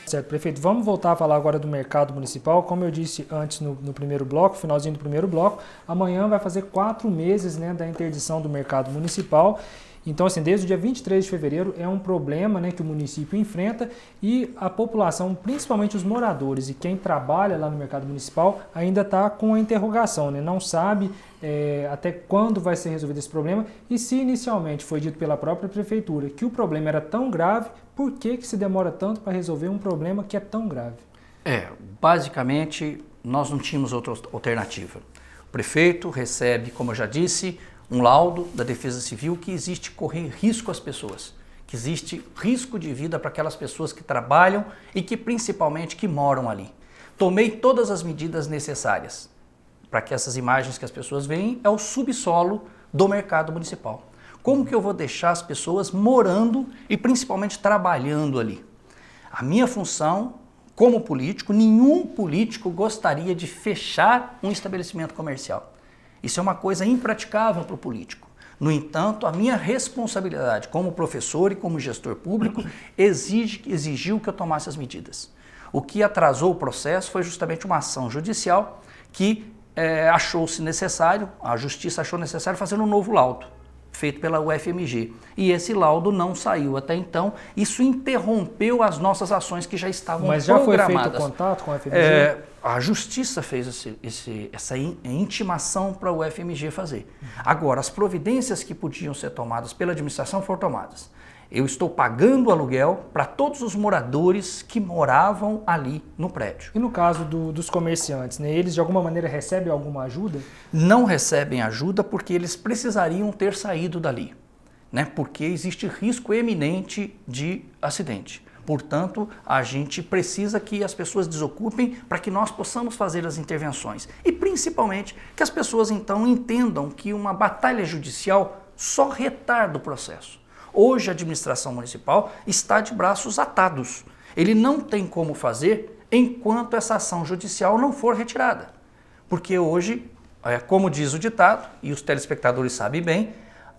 Certo, prefeito, vamos voltar a falar agora do mercado municipal. Como eu disse antes no primeiro bloco, finalzinho do primeiro bloco, amanhã vai fazer 4 meses, né, da interdição do mercado municipal. Então, assim, desde o dia 23 de fevereiro é um problema, né, que o município enfrenta e a população, principalmente os moradores e quem trabalha lá no mercado municipal, ainda está com a interrogação, né? Não sabe até quando vai ser resolvido esse problema e se inicialmente foi dito pela própria prefeitura que o problema era tão grave, por que se demora tanto para resolver um problema que é tão grave? Basicamente, nós não tínhamos outra alternativa. O prefeito recebe, como eu já disse, um laudo da Defesa Civil que existe correr risco às pessoas, que existe risco de vida para aquelas pessoas que trabalham e que principalmente que moram ali. Tomei todas as medidas necessárias para que essas imagens que as pessoas veem é o subsolo do mercado municipal. Como que eu vou deixar as pessoas morando e principalmente trabalhando ali? A minha função como político, nenhum político gostaria de fechar um estabelecimento comercial. Isso é uma coisa impraticável para o político. No entanto, a minha responsabilidade como professor e como gestor público exigiu que eu tomasse as medidas. O que atrasou o processo foi justamente uma ação judicial que achou-se necessário, a justiça achou necessário fazer um novo laudo, feito pela UFMG. E esse laudo não saiu até então. Isso interrompeu as nossas ações que já estavam programadas. Mas já foi feito contato com a UFMG? A justiça fez essa intimação para o UFMG fazer. Agora, as providências que podiam ser tomadas pela administração foram tomadas. Eu estou pagando aluguel para todos os moradores que moravam ali no prédio. E no caso dos comerciantes, né, eles de alguma maneira recebem alguma ajuda? Não recebem ajuda porque eles precisariam ter saído dali, né, porque existe risco eminente de acidente. Portanto, a gente precisa que as pessoas desocupem para que nós possamos fazer as intervenções. E principalmente que as pessoas então entendam que uma batalha judicial só retarda o processo. Hoje a administração municipal está de braços atados. Ele não tem como fazer enquanto essa ação judicial não for retirada. Porque hoje, como diz o ditado, e os telespectadores sabem bem,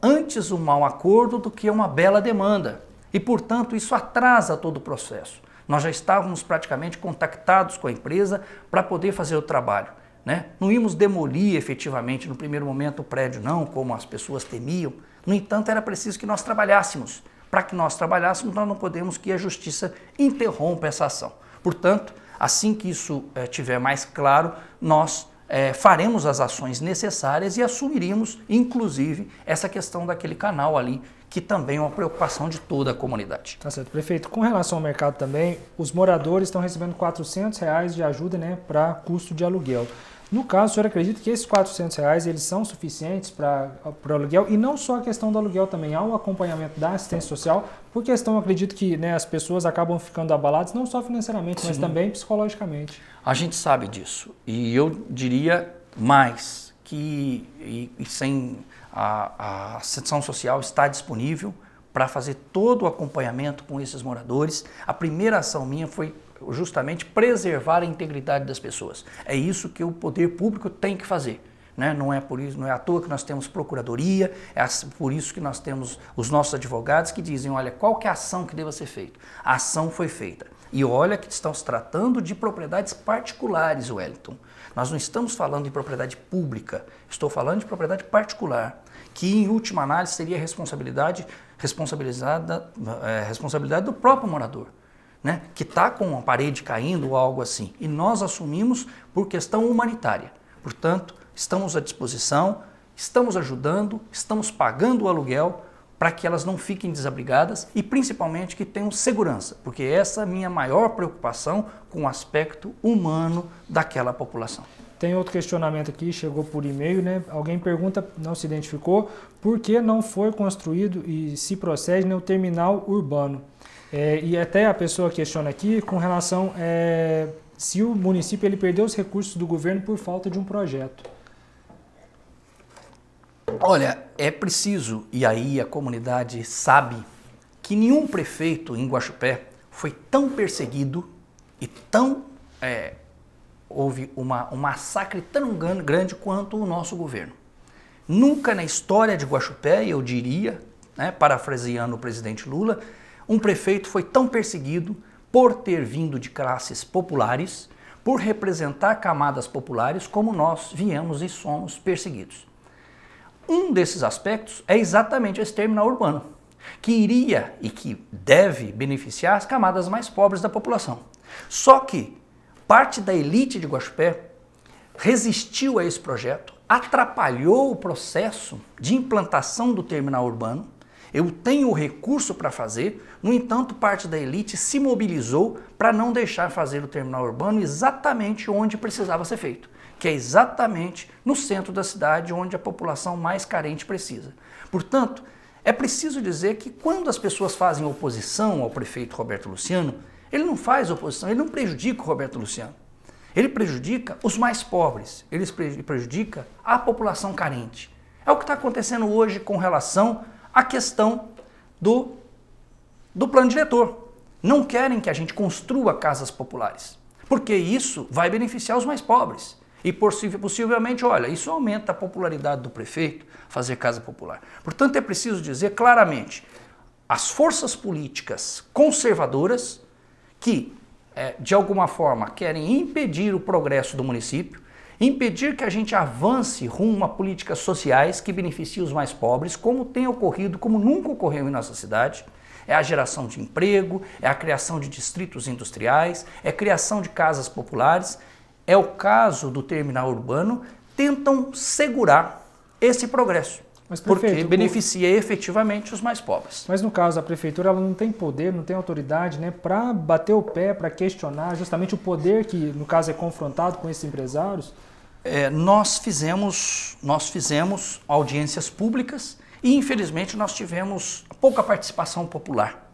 antes um mau acordo do que uma bela demanda. E, portanto, isso atrasa todo o processo. Nós já estávamos praticamente contactados com a empresa para poder fazer o trabalho, né? Não íamos demolir efetivamente no primeiro momento o prédio não, como as pessoas temiam. No entanto, era preciso que nós trabalhássemos. Para que nós trabalhássemos, nós não podemos que a justiça interrompa essa ação. Portanto, assim que isso estiver mais claro, nós faremos as ações necessárias e assumiríamos, inclusive, essa questão daquele canal ali, que também é uma preocupação de toda a comunidade. Tá certo, prefeito. Com relação ao mercado também, os moradores estão recebendo R$400 de ajuda, né, para custo de aluguel. No caso, o senhor acredita que esses R$400 eles são suficientes para o aluguel? E não só a questão do aluguel também, há o acompanhamento da assistência social, por questão, acredito que, né, as pessoas acabam ficando abaladas, não só financeiramente, mas também psicologicamente. A gente sabe disso. E eu diria mais que sem a assistência social está disponível para fazer todo o acompanhamento com esses moradores. A primeira ação minha foi justamente preservar a integridade das pessoas. É isso que o poder público tem que fazer, né? Não é por isso, não é à toa que nós temos procuradoria, é por isso que nós temos os nossos advogados que dizem, olha, qual que é a ação que deva ser feita? A ação foi feita. E olha que estão se tratando de propriedades particulares, Wellington. Nós não estamos falando de propriedade pública, estou falando de propriedade particular, que em última análise seria responsabilidade do próprio morador, né? Que está com uma parede caindo ou algo assim. E nós assumimos por questão humanitária. Portanto, estamos à disposição, estamos ajudando, estamos pagando o aluguel para que elas não fiquem desabrigadas e principalmente que tenham segurança, porque essa é a minha maior preocupação com o aspecto humano daquela população. Tem outro questionamento aqui, chegou por e-mail, né? Alguém pergunta, não se identificou, por que não foi construído e se procede no terminal urbano? E até a pessoa questiona aqui com relação se o município ele perdeu os recursos do governo por falta de um projeto. Olha, é preciso, e aí a comunidade sabe, que nenhum prefeito em Guaxupé foi tão perseguido e houve um massacre tão grande quanto o nosso governo. Nunca na história de Guaxupé, eu diria, né, parafraseando o presidente Lula, um prefeito foi tão perseguido por ter vindo de classes populares, por representar camadas populares como nós viemos e somos perseguidos. Um desses aspectos é exatamente esse terminal urbano, que iria e que deve beneficiar as camadas mais pobres da população. Só que parte da elite de Guaxupé resistiu a esse projeto, atrapalhou o processo de implantação do terminal urbano. Eu tenho o recurso para fazer, no entanto, parte da elite se mobilizou para não deixar fazer o terminal urbano exatamente onde precisava ser feito, que é exatamente no centro da cidade, onde a população mais carente precisa. Portanto, é preciso dizer que quando as pessoas fazem oposição ao prefeito Roberto Luciano, ele não faz oposição, ele não prejudica o Roberto Luciano. Ele prejudica os mais pobres, ele prejudica a população carente. É o que está acontecendo hoje com relação à questão do plano diretor. Não querem que a gente construa casas populares, porque isso vai beneficiar os mais pobres. E possivelmente, olha, isso aumenta a popularidade do prefeito, fazer casa popular. Portanto, é preciso dizer claramente, as forças políticas conservadoras que, de alguma forma, querem impedir o progresso do município, impedir que a gente avance rumo a políticas sociais que beneficiem os mais pobres, como tem ocorrido, como nunca ocorreu em nossa cidade, é a geração de emprego, é a criação de distritos industriais, é a criação de casas populares, é o caso do terminal urbano, tentam segurar esse progresso. Mas, prefeito, porque beneficia efetivamente os mais pobres. Mas no caso, a prefeitura ela não tem poder, não tem autoridade, né, para bater o pé, para questionar justamente o poder que, no caso, é confrontado com esses empresários? Nós fizemos audiências públicas e, infelizmente, nós tivemos pouca participação popular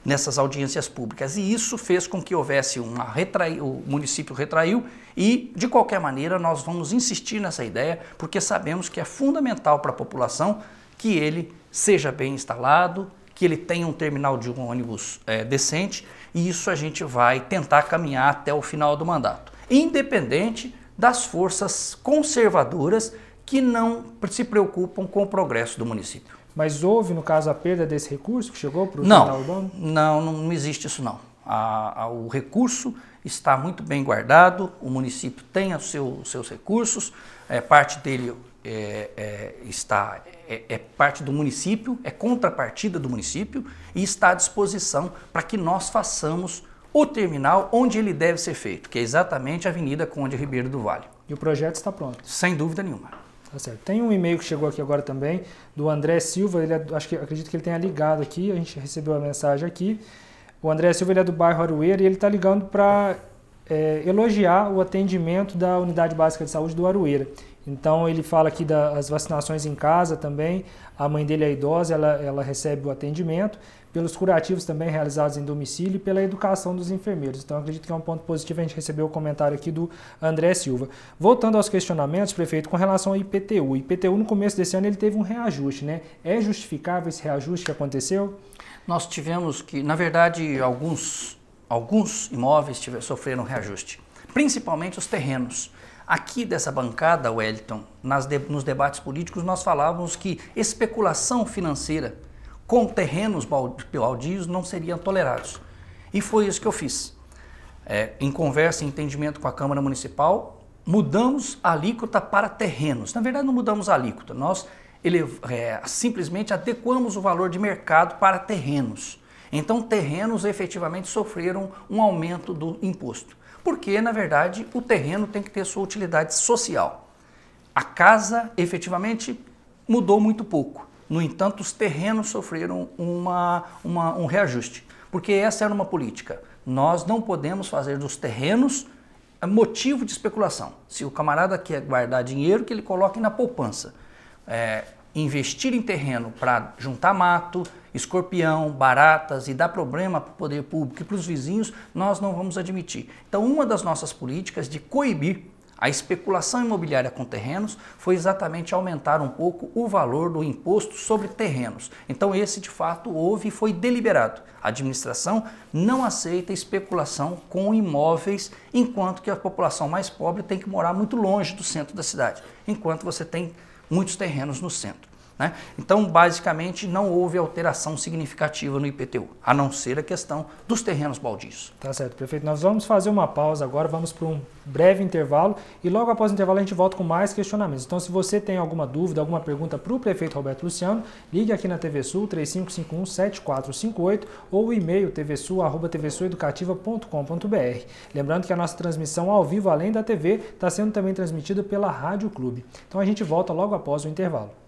nessas audiências públicas. E isso fez com que houvesse o município retraiu e, de qualquer maneira, nós vamos insistir nessa ideia, porque sabemos que é fundamental para a população que ele seja bem instalado, que ele tenha um terminal de ônibus decente, e isso a gente vai tentar caminhar até o final do mandato, independente das forças conservadoras que não se preocupam com o progresso do município. Mas houve, no caso, a perda desse recurso que chegou para o terminal urbano? Não existe isso não. O recurso está muito bem guardado, o município tem os seus recursos, parte dele é parte do município, é contrapartida do município e está à disposição para que nós façamos o terminal onde ele deve ser feito, que é exatamente a Avenida Conde Ribeiro do Vale. E o projeto está pronto? Sem dúvida nenhuma. Tá certo. Tem um e-mail que chegou aqui agora também, do André Silva, acredito que ele tenha ligado aqui, a gente recebeu a mensagem aqui. O André Silva ele é do bairro Aroeira e ele está ligando para elogiar o atendimento da Unidade Básica de Saúde do Aroeira. Então ele fala aqui das vacinações em casa também, a mãe dele é idosa, ela recebe o atendimento, pelos curativos também realizados em domicílio e pela educação dos enfermeiros. Então acredito que é um ponto positivo, a gente recebeu o comentário aqui do André Silva. Voltando aos questionamentos, prefeito, com relação ao IPTU. O IPTU no começo desse ano ele teve um reajuste, né? É justificável esse reajuste que aconteceu? Nós tivemos que, na verdade, alguns imóveis sofreram reajuste, principalmente os terrenos. Aqui dessa bancada, Wellington, nos debates políticos, nós falávamos que especulação financeira com terrenos baldios não seriam tolerados. E foi isso que eu fiz. Em conversa e entendimento com a Câmara Municipal, mudamos a alíquota para terrenos. Na verdade, não mudamos a alíquota, nós simplesmente adequamos o valor de mercado para terrenos. Então, terrenos efetivamente sofreram um aumento do imposto. Porque, na verdade, o terreno tem que ter sua utilidade social. A casa, efetivamente, mudou muito pouco. No entanto, os terrenos sofreram um reajuste, porque essa era uma política. Nós não podemos fazer dos terrenos motivo de especulação. Se o camarada quer guardar dinheiro, que ele coloque na poupança. Investir em terreno para juntar mato, escorpião, baratas e dar problema para o poder público e para os vizinhos, nós não vamos admitir. Então, uma das nossas políticas de coibir a especulação imobiliária com terrenos foi exatamente aumentar um pouco o valor do imposto sobre terrenos. Então esse de fato houve e foi deliberado. A administração não aceita especulação com imóveis, enquanto que a população mais pobre tem que morar muito longe do centro da cidade, enquanto você tem muitos terrenos no centro. né? Então, basicamente, não houve alteração significativa no IPTU, a não ser a questão dos terrenos baldios. Tá certo, prefeito. Nós vamos fazer uma pausa agora, vamos para um breve intervalo e logo após o intervalo a gente volta com mais questionamentos. Então, se você tem alguma dúvida, alguma pergunta para o prefeito Roberto Luciano, ligue aqui na TV Sul 3551-7458 ou o e-mail tvsul@tvsueducativa.com.br. Lembrando que a nossa transmissão ao vivo, além da TV, está sendo também transmitida pela Rádio Clube. Então, a gente volta logo após o intervalo.